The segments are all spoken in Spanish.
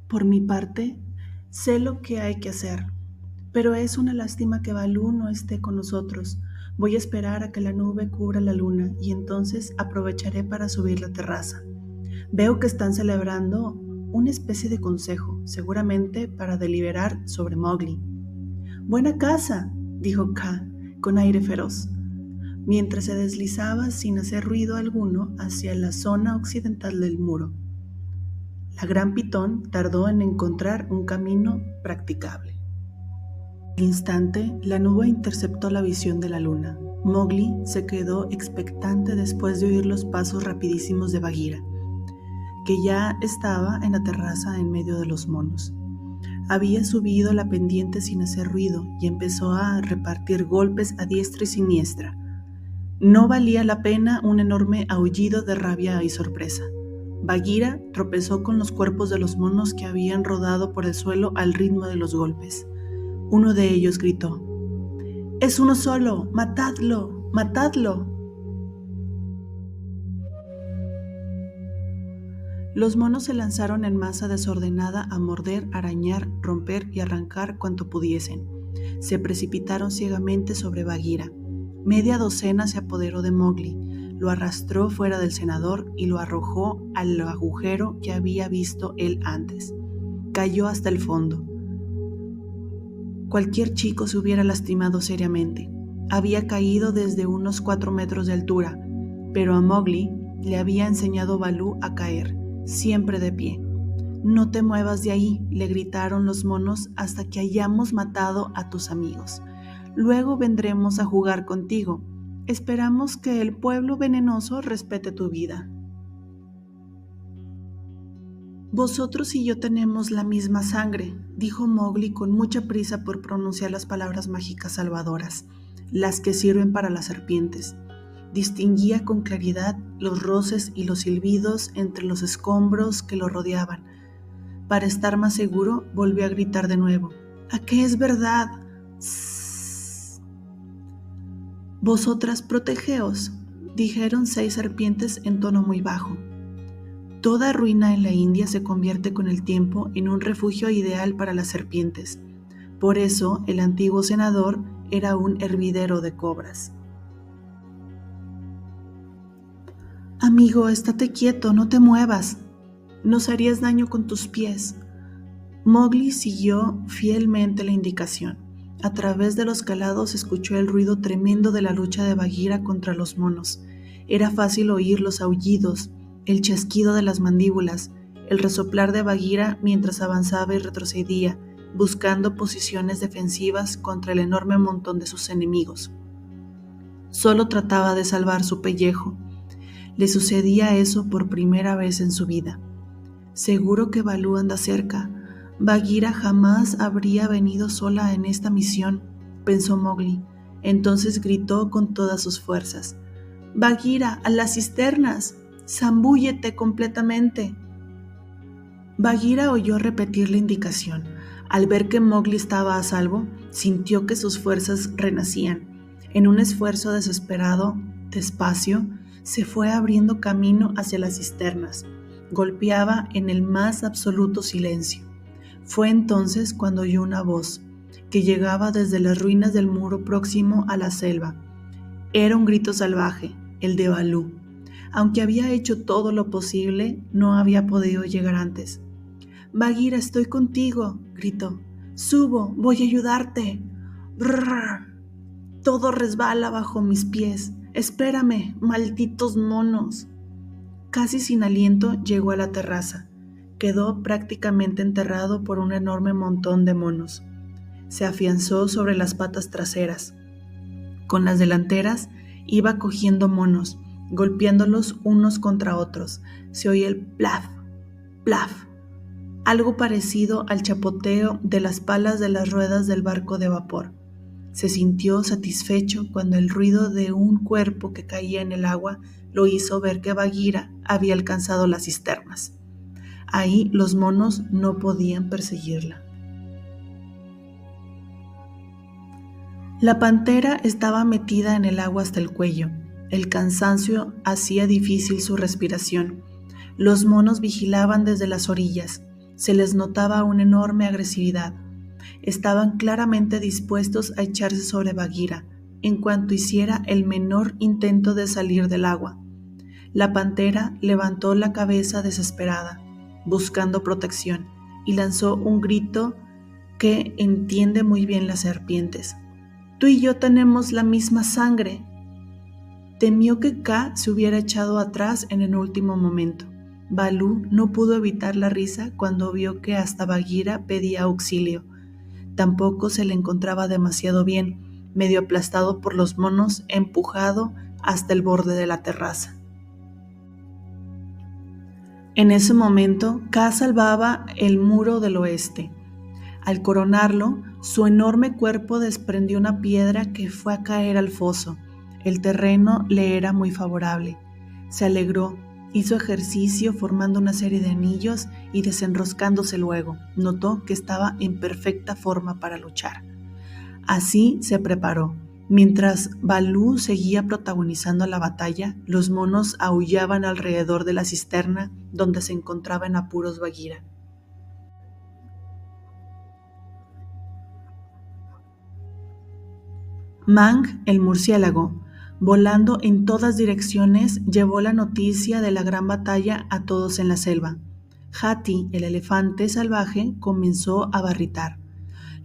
Por mi parte, sé lo que hay que hacer, pero es una lástima que Balú no esté con nosotros. Voy a esperar a que la nube cubra la luna y entonces aprovecharé para subir la terraza. Veo que están celebrando una especie de consejo, seguramente para deliberar sobre Mowgli. Buena casa, dijo Kaa con aire feroz, mientras se deslizaba sin hacer ruido alguno hacia la zona occidental del muro. La gran pitón tardó en encontrar un camino practicable. Al instante, la nube interceptó la visión de la luna. Mowgli se quedó expectante después de oír los pasos rapidísimos de Bagheera, que ya estaba en la terraza en medio de los monos. Había subido la pendiente sin hacer ruido y empezó a repartir golpes a diestra y siniestra. No valía la pena un enorme aullido de rabia y sorpresa. Bagheera tropezó con los cuerpos de los monos que habían rodado por el suelo al ritmo de los golpes. Uno de ellos gritó: «¡Es uno solo! ¡Matadlo! ¡Matadlo!». Los monos se lanzaron en masa desordenada a morder, arañar, romper y arrancar cuanto pudiesen. Se precipitaron ciegamente sobre Bagheera. Media docena se apoderó de Mowgli, lo arrastró fuera del cenador y lo arrojó al agujero que había visto él antes. Cayó hasta el fondo. Cualquier chico se hubiera lastimado seriamente. Había caído desde unos 4 metros de altura, pero a Mowgli le había enseñado Balú a caer, siempre de pie. «No te muevas de ahí», le gritaron los monos, «hasta que hayamos matado a tus amigos. Luego vendremos a jugar contigo. Esperamos que el pueblo venenoso respete tu vida». «Vosotros y yo tenemos la misma sangre», dijo Mowgli con mucha prisa por pronunciar las palabras mágicas salvadoras, las que sirven para las serpientes. Distinguía con claridad los roces y los silbidos entre los escombros que lo rodeaban. Para estar más seguro, volvió a gritar de nuevo: «¿A qué es verdad? Sss». «Vosotras protegeos», dijeron 6 serpientes en tono muy bajo. Toda ruina en la India se convierte con el tiempo en un refugio ideal para las serpientes. Por eso el antiguo senador era un hervidero de cobras. «Amigo, estate quieto, no te muevas. Nos harías daño con tus pies». Mowgli siguió fielmente la indicación. A través de los calados escuchó el ruido tremendo de la lucha de Bagheera contra los monos. Era fácil oír los aullidos, el chasquido de las mandíbulas, el resoplar de Bagheera mientras avanzaba y retrocedía, buscando posiciones defensivas contra el enorme montón de sus enemigos. Solo trataba de salvar su pellejo. Le sucedía eso por primera vez en su vida. Seguro que Balú anda cerca. Bagheera jamás habría venido sola en esta misión, pensó Mowgli. Entonces gritó con todas sus fuerzas: «Bagheera, a las cisternas. ¡Zambúllete completamente!». Bagheera oyó repetir la indicación. Al ver que Mowgli estaba a salvo, sintió que sus fuerzas renacían. En un esfuerzo desesperado, despacio, se fue abriendo camino hacia las cisternas. Golpeaba en el más absoluto silencio. Fue entonces cuando oyó una voz que llegaba desde las ruinas del muro próximo a la selva. Era un grito salvaje, el de Balú. Aunque había hecho todo lo posible, no había podido llegar antes. «Bagheera, estoy contigo», gritó. «Subo, voy a ayudarte». «Brrr. Todo resbala bajo mis pies. Espérame, malditos monos». Casi sin aliento llegó a la terraza. Quedó prácticamente enterrado por un enorme montón de monos. Se afianzó sobre las patas traseras. Con las delanteras iba cogiendo monos, golpeándolos unos contra otros. Se oía el plaf, plaf, algo parecido al chapoteo de las palas de las ruedas del barco de vapor. Se sintió satisfecho cuando el ruido de un cuerpo que caía en el agua lo hizo ver que Bagheera había alcanzado las cisternas. Ahí los monos no podían perseguirla. La pantera estaba metida en el agua hasta el cuello. El cansancio hacía difícil su respiración. Los monos vigilaban desde las orillas. Se les notaba una enorme agresividad. Estaban claramente dispuestos a echarse sobre Bagheera en cuanto hiciera el menor intento de salir del agua. La pantera levantó la cabeza desesperada, buscando protección, y lanzó un grito que entiende muy bien las serpientes. «Tú y yo tenemos la misma sangre». Temió que Kaa se hubiera echado atrás en el último momento. Baloo no pudo evitar la risa cuando vio que hasta Bagheera pedía auxilio. Tampoco se le encontraba demasiado bien, medio aplastado por los monos, empujado hasta el borde de la terraza. En ese momento, Kaa salvaba el muro del oeste. Al coronarlo, su enorme cuerpo desprendió una piedra que fue a caer al foso. El terreno le era muy favorable. Se alegró, hizo ejercicio formando una serie de anillos y desenroscándose luego. Notó que estaba en perfecta forma para luchar. Así se preparó. Mientras Baloo seguía protagonizando la batalla, los monos aullaban alrededor de la cisterna donde se encontraba en apuros Bagheera. Mang, el murciélago, volando en todas direcciones, llevó la noticia de la gran batalla a todos en la selva. Hati, el elefante salvaje, comenzó a barritar.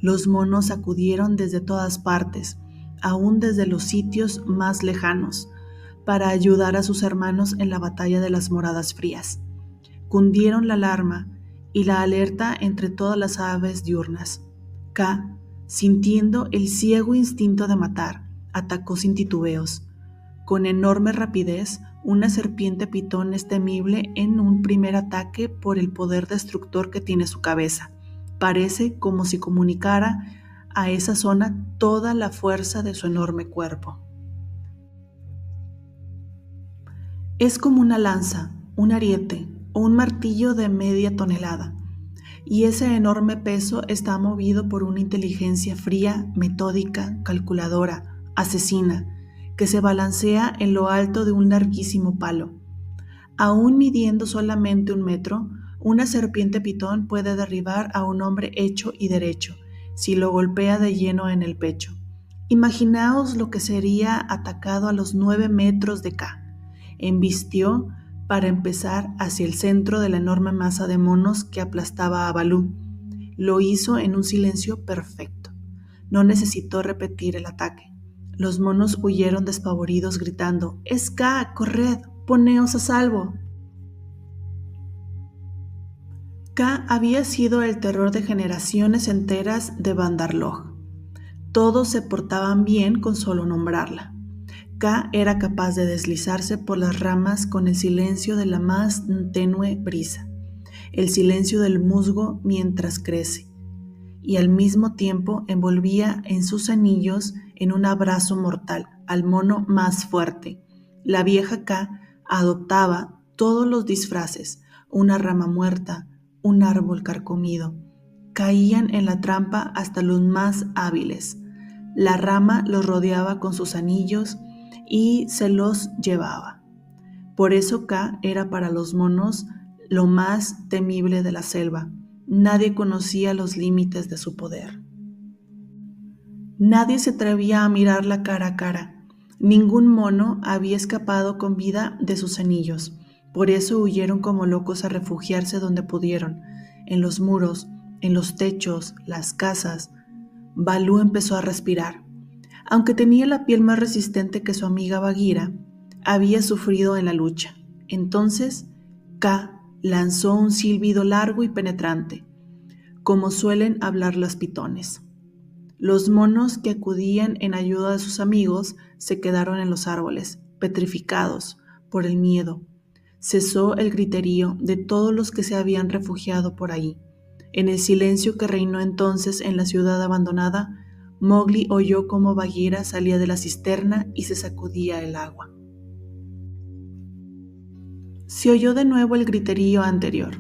Los monos acudieron desde todas partes, aún desde los sitios más lejanos, para ayudar a sus hermanos en la batalla de las Moradas Frías. Cundieron la alarma y la alerta entre todas las aves diurnas. Kaa, sintiendo el ciego instinto de matar, atacó sin titubeos. Con enorme rapidez, una serpiente pitón es temible en un primer ataque por el poder destructor que tiene su cabeza. Parece como si comunicara a esa zona toda la fuerza de su enorme cuerpo. Es como una lanza, un ariete o un martillo de media tonelada. Y ese enorme peso está movido por una inteligencia fría, metódica, calculadora, asesina, que se balancea en lo alto de un larguísimo palo. Aún midiendo solamente 1 metro, una serpiente pitón puede derribar a un hombre hecho y derecho, si lo golpea de lleno en el pecho. Imaginaos lo que sería atacado a los 9 metros de Kaa. Embistió para empezar hacia el centro de la enorme masa de monos que aplastaba a Baloo. Lo hizo en un silencio perfecto. No necesitó repetir el ataque. Los monos huyeron despavoridos gritando: «¡Es Kaa! ¡Corred! ¡Poneos a salvo!». Kaa había sido el terror de generaciones enteras de Bandar-log. Todos se portaban bien con solo nombrarla. Kaa era capaz de deslizarse por las ramas con el silencio de la más tenue brisa, el silencio del musgo mientras crece, y al mismo tiempo envolvía en sus anillos en un abrazo mortal al mono más fuerte. La vieja Kaa adoptaba todos los disfraces: una rama muerta, un árbol carcomido. Caían en la trampa hasta los más hábiles. La rama los rodeaba con sus anillos y se los llevaba. Por eso Kaa era para los monos lo más temible de la selva. Nadie conocía los límites de su poder. Nadie se atrevía a mirarla cara a cara. Ningún mono había escapado con vida de sus anillos. Por eso huyeron como locos a refugiarse donde pudieron, en los muros, en los techos, las casas. Baloo empezó a respirar. Aunque tenía la piel más resistente que su amiga Bagheera, había sufrido en la lucha. Entonces, Kaa lanzó un silbido largo y penetrante, como suelen hablar las pitones. Los monos que acudían en ayuda de sus amigos se quedaron en los árboles, petrificados por el miedo. Cesó el griterío de todos los que se habían refugiado por ahí. En el silencio que reinó entonces en la ciudad abandonada, Mowgli oyó cómo Bagheera salía de la cisterna y se sacudía el agua. Se oyó de nuevo el griterío anterior.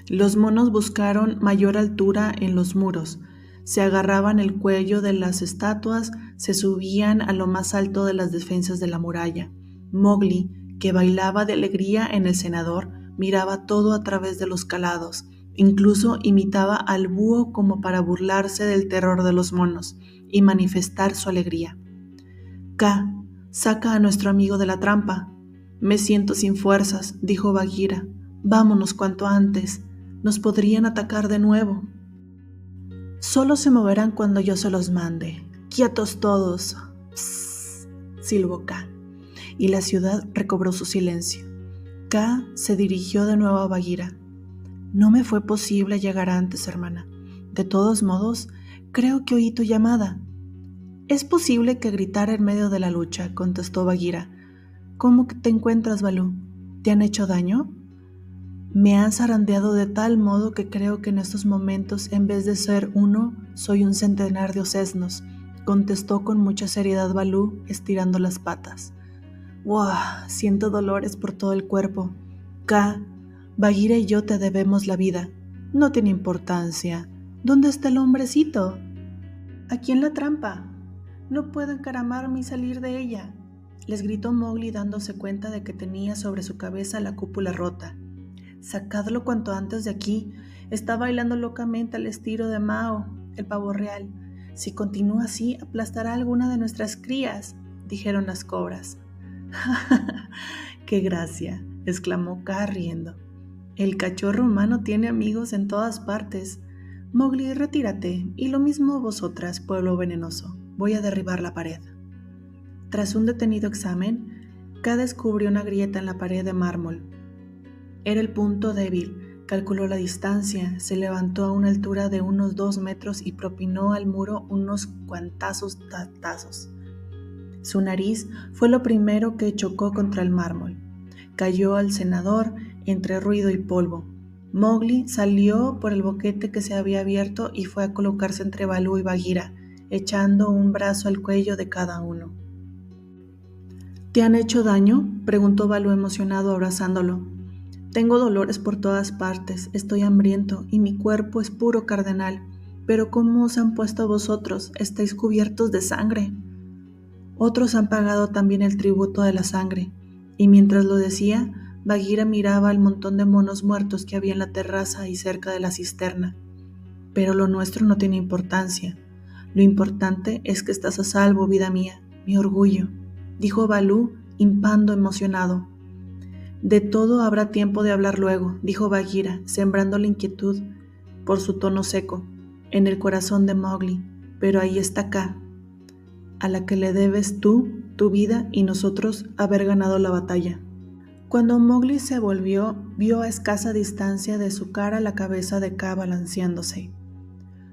Los monos buscaron mayor altura en los muros, se agarraban el cuello de las estatuas, se subían a lo más alto de las defensas de la muralla. Mowgli, que bailaba de alegría en el cenador, miraba todo a través de los calados, Incluso imitaba al búho como para burlarse del terror de los monos y manifestar su alegría. K, saca a nuestro amigo de la trampa. Me siento sin fuerzas, dijo Bagheera. Vámonos cuanto antes. Nos podrían atacar de nuevo. Solo se moverán cuando yo se los mande. ¡Quietos todos! Psst, silbó K, y la ciudad recobró su silencio. K se dirigió de nuevo a Bagheera. No me fue posible llegar antes, hermana. De todos modos, creo que oí tu llamada. Es posible que gritara en medio de la lucha, contestó Bagheera. ¿Cómo te encuentras, Balú? ¿Te han hecho daño? Me han zarandeado de tal modo que creo que en estos momentos, en vez de ser uno, soy un centenar de osesnos, contestó con mucha seriedad Balú, estirando las patas. ¡Wow! Siento dolores por todo el cuerpo. K, Bagheera y yo te debemos la vida. No tiene importancia. ¿Dónde está el hombrecito? Aquí en la trampa. No puedo encaramarme y salir de ella, les gritó Mowgli dándose cuenta de que tenía sobre su cabeza la cúpula rota. Sacadlo cuanto antes de aquí. Está bailando locamente al estilo de Mao, el pavo real. Si continúa así, aplastará a alguna de nuestras crías, dijeron las cobras. ¡Qué gracia!, exclamó Kaa riendo. El cachorro humano tiene amigos en todas partes. Mowgli, retírate, y lo mismo vosotras, pueblo venenoso. Voy a derribar la pared. Tras un detenido examen, Kaa descubrió una grieta en la pared de mármol. Era el punto débil. Calculó la distancia, se levantó a una altura de unos 2 metros y propinó al muro unos cuantazos tatazos. Su nariz fue lo primero que chocó contra el mármol. Cayó al cenador entre ruido y polvo. Mowgli salió por el boquete que se había abierto y fue a colocarse entre Balú y Bagheera, echando un brazo al cuello de cada uno. ¿Te han hecho daño?, preguntó Balú emocionado abrazándolo. Tengo dolores por todas partes, estoy hambriento y mi cuerpo es puro cardenal. Pero ¿cómo os han puesto a vosotros? Estáis cubiertos de sangre. Otros han pagado también el tributo de la sangre. Y mientras lo decía, Bagheera miraba al montón de monos muertos que había en la terraza y cerca de la cisterna. Pero lo nuestro no tiene importancia. Lo importante es que estás a salvo, vida mía, mi orgullo, dijo Balú, himpando emocionado. De todo habrá tiempo de hablar luego, dijo Bagheera, sembrando la inquietud por su tono seco en el corazón de Mowgli. Pero ahí está Kaa, a la que le debes tú, tu vida y nosotros haber ganado la batalla. Cuando Mowgli se volvió, vio a escasa distancia de su cara la cabeza de Kaa balanceándose.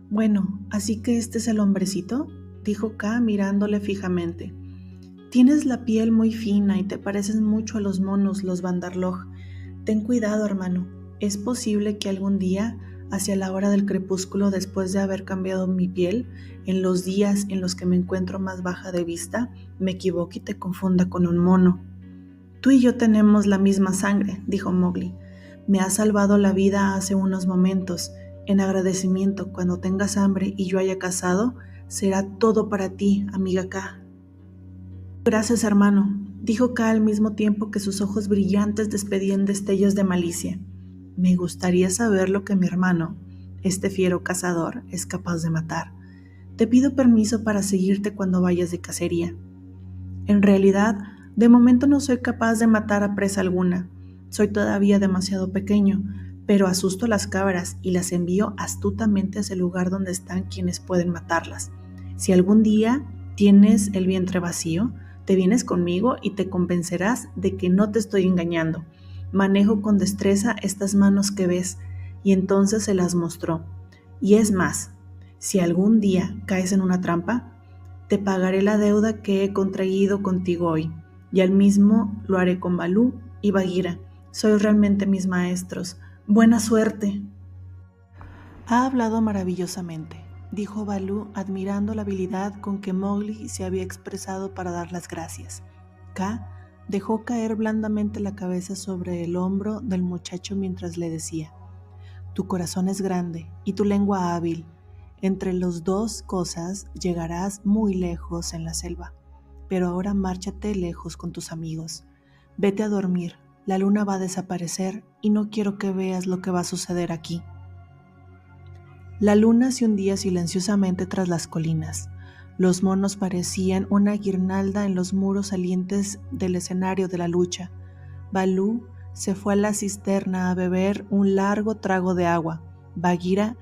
Bueno, ¿así que este es el hombrecito?, dijo Kaa mirándole fijamente. Tienes la piel muy fina y te pareces mucho a los monos, los Bandarloj. Ten cuidado, hermano. Es posible que algún día, hacia la hora del crepúsculo, después de haber cambiado mi piel, en los días en los que me encuentro más baja de vista, me equivoque y te confunda con un mono. Tú y yo tenemos la misma sangre, dijo Mowgli. Me has salvado la vida hace unos momentos. En agradecimiento, cuando tengas hambre y yo haya cazado, será todo para ti, amiga Kaa. Gracias, hermano, dijo Kaa al mismo tiempo que sus ojos brillantes despedían destellos de malicia. Me gustaría saber lo que mi hermano, este fiero cazador, es capaz de matar. Te pido permiso para seguirte cuando vayas de cacería. En realidad, de momento no soy capaz de matar a presa alguna. Soy todavía demasiado pequeño, pero asusto a las cabras y las envío astutamente hacia el lugar donde están quienes pueden matarlas. Si algún día tienes el vientre vacío, te vienes conmigo y te convencerás de que no te estoy engañando. Manejo con destreza estas manos que ves, y entonces se las mostró. Y es más, si algún día caes en una trampa, te pagaré la deuda que he contraído contigo hoy, y al mismo lo haré con Balú y Bagheera. Sois realmente mis maestros. ¡Buena suerte! Ha hablado maravillosamente, dijo Balú, admirando la habilidad con que Mowgli se había expresado para dar las gracias. Kaa dejó caer blandamente la cabeza sobre el hombro del muchacho mientras le decía: Tu corazón es grande y tu lengua hábil. Entre las dos cosas llegarás muy lejos en la selva. Pero ahora márchate lejos con tus amigos. Vete a dormir, la luna va a desaparecer y no quiero que veas lo que va a suceder aquí. La luna se hundía silenciosamente tras las colinas. Los monos parecían una guirnalda en los muros salientes del escenario de la lucha. Balú se fue a la cisterna a beber un largo trago de agua. Bagheera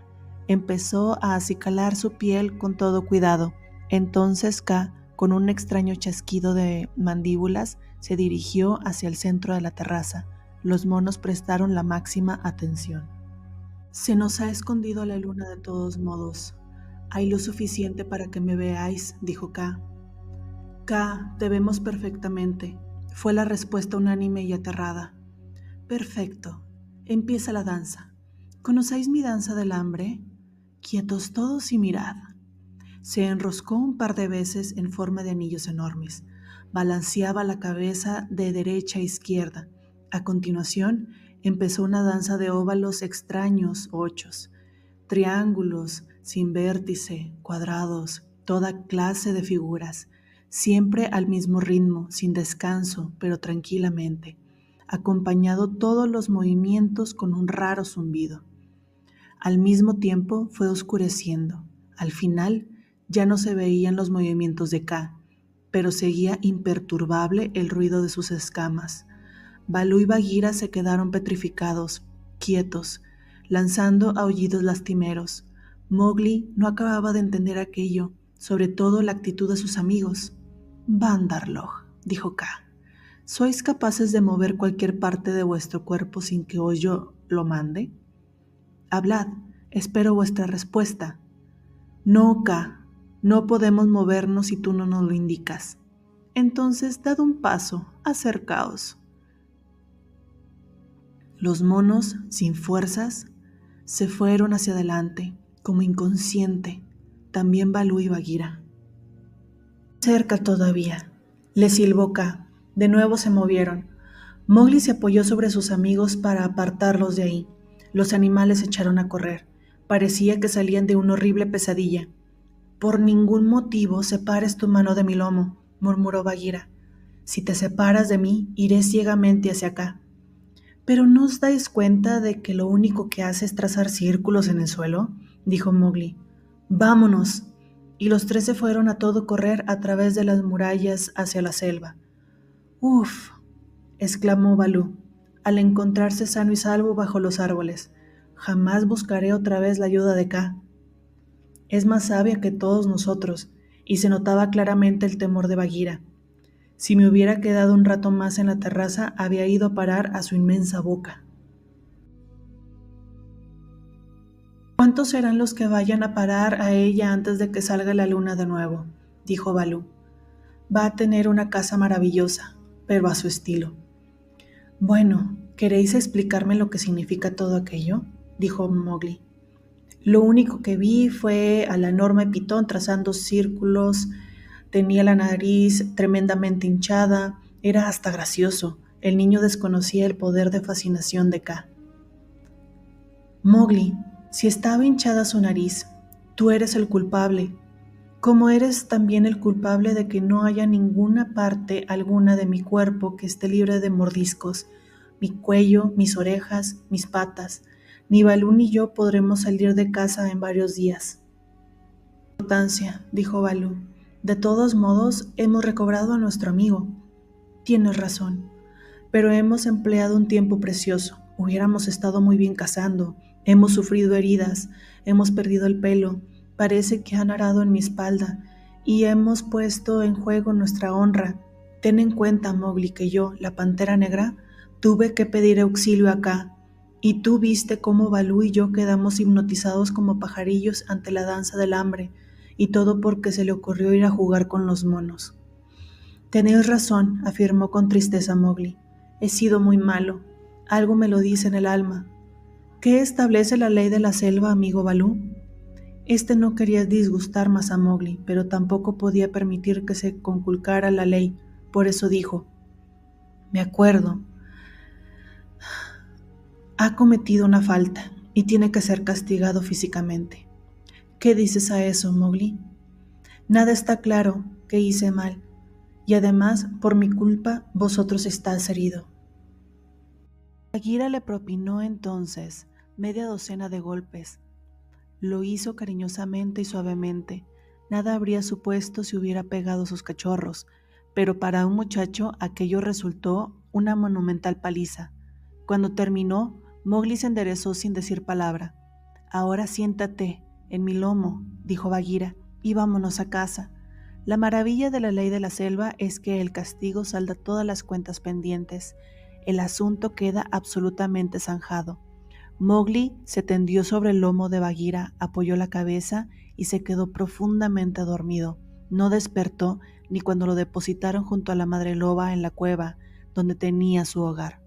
empezó a acicalar su piel con todo cuidado. Entonces Kaa, con un extraño chasquido de mandíbulas, se dirigió hacia el centro de la terraza. Los monos prestaron la máxima atención. Se nos ha escondido la luna de todos modos. Hay lo suficiente para que me veáis, dijo Kaa. Kaa, te vemos perfectamente, fue la respuesta unánime y aterrada. Perfecto. Empieza la danza. ¿Conocéis mi danza del hambre? Quietos todos y mirad. Se enroscó un par de veces en forma de anillos enormes. Balanceaba la cabeza de derecha a izquierda. A continuación, empezó una danza de óvalos extraños, ochos, triángulos, sin vértice, cuadrados, toda clase de figuras, siempre al mismo ritmo, sin descanso, pero tranquilamente, acompañado todos los movimientos con un raro zumbido. Al mismo tiempo fue oscureciendo. Al final ya no se veían los movimientos de Kaa, pero seguía imperturbable el ruido de sus escamas. Balú y Bagheera se quedaron petrificados, quietos, lanzando aullidos lastimeros. Mowgli no acababa de entender aquello, sobre todo la actitud de sus amigos. «Bandarlog», dijo Kaa, ¿sois capaces de mover cualquier parte de vuestro cuerpo sin que yo lo mande? Hablad, espero vuestra respuesta. No, Kaa, no podemos movernos si tú no nos lo indicas. Entonces, dad un paso, acercaos. Los monos, sin fuerzas, se fueron hacia adelante, como inconsciente, también Balú y Bagheera. Cerca todavía, le silbó Kaa. De nuevo se movieron. Mowgli se apoyó sobre sus amigos para apartarlos de ahí. Los animales echaron a correr. Parecía que salían de una horrible pesadilla. Por ningún motivo separes tu mano de mi lomo, murmuró Bagheera. Si te separas de mí, iré ciegamente hacia acá. ¿Pero no os dais cuenta de que lo único que hace es trazar círculos en el suelo?, dijo Mowgli. ¡Vámonos! Y los tres se fueron a todo correr a través de las murallas hacia la selva. ¡Uf!, exclamó Balú, al encontrarse sano y salvo bajo los árboles. Jamás buscaré otra vez la ayuda de Kaa. Es más sabia que todos nosotros, y se notaba claramente el temor de Bagheera. Si me hubiera quedado un rato más en la terraza, había ido a parar a su inmensa boca. ¿Cuántos serán los que vayan a parar a ella antes de que salga la luna de nuevo?, dijo Balú. Va a tener una casa maravillosa, pero a su estilo. Bueno, ¿queréis explicarme lo que significa todo aquello?, dijo Mowgli. Lo único que vi fue a la enorme pitón trazando círculos. Tenía la nariz tremendamente hinchada, era hasta gracioso. El niño desconocía el poder de fascinación de Kaa. Mowgli, si estaba hinchada su nariz, tú eres el culpable, como eres también el culpable de que no haya ninguna parte alguna de mi cuerpo que esté libre de mordiscos, mi cuello, mis orejas, mis patas. Ni Balú ni yo podremos salir de casa en varios días. Importancia, dijo Balú. De todos modos, hemos recobrado a nuestro amigo. Tienes razón, pero hemos empleado un tiempo precioso. Hubiéramos estado muy bien cazando. Hemos sufrido heridas, hemos perdido el pelo. Parece que han arado en mi espalda y hemos puesto en juego nuestra honra. Ten en cuenta, Mowgli, que yo, la Pantera Negra, tuve que pedir auxilio acá. Y tú viste cómo Balú y yo quedamos hipnotizados como pajarillos ante la danza del hambre, y todo porque se le ocurrió ir a jugar con los monos. Tenéis razón, afirmó con tristeza Mowgli. He sido muy malo. Algo me lo dice en el alma. ¿Qué establece la ley de la selva, amigo Balú? Este no quería disgustar más a Mowgli, pero tampoco podía permitir que se conculcara la ley. Por eso dijo: Me acuerdo. Ha cometido una falta y tiene que ser castigado físicamente. ¿Qué dices a eso, Mowgli? Nada está claro, que hice mal, y además, por mi culpa, vosotros estáis herido. Bagheera le propinó entonces media docena de golpes. Lo hizo cariñosamente y suavemente. Nada habría supuesto si hubiera pegado a sus cachorros, pero para un muchacho aquello resultó una monumental paliza. Cuando terminó, Mowgli se enderezó sin decir palabra. «Ahora siéntate en mi lomo», dijo Bagheera, «y vámonos a casa». La maravilla de la ley de la selva es que el castigo salda todas las cuentas pendientes. El asunto queda absolutamente zanjado. Mowgli se tendió sobre el lomo de Bagheera, apoyó la cabeza y se quedó profundamente dormido. No despertó ni cuando lo depositaron junto a la madre loba en la cueva donde tenía su hogar.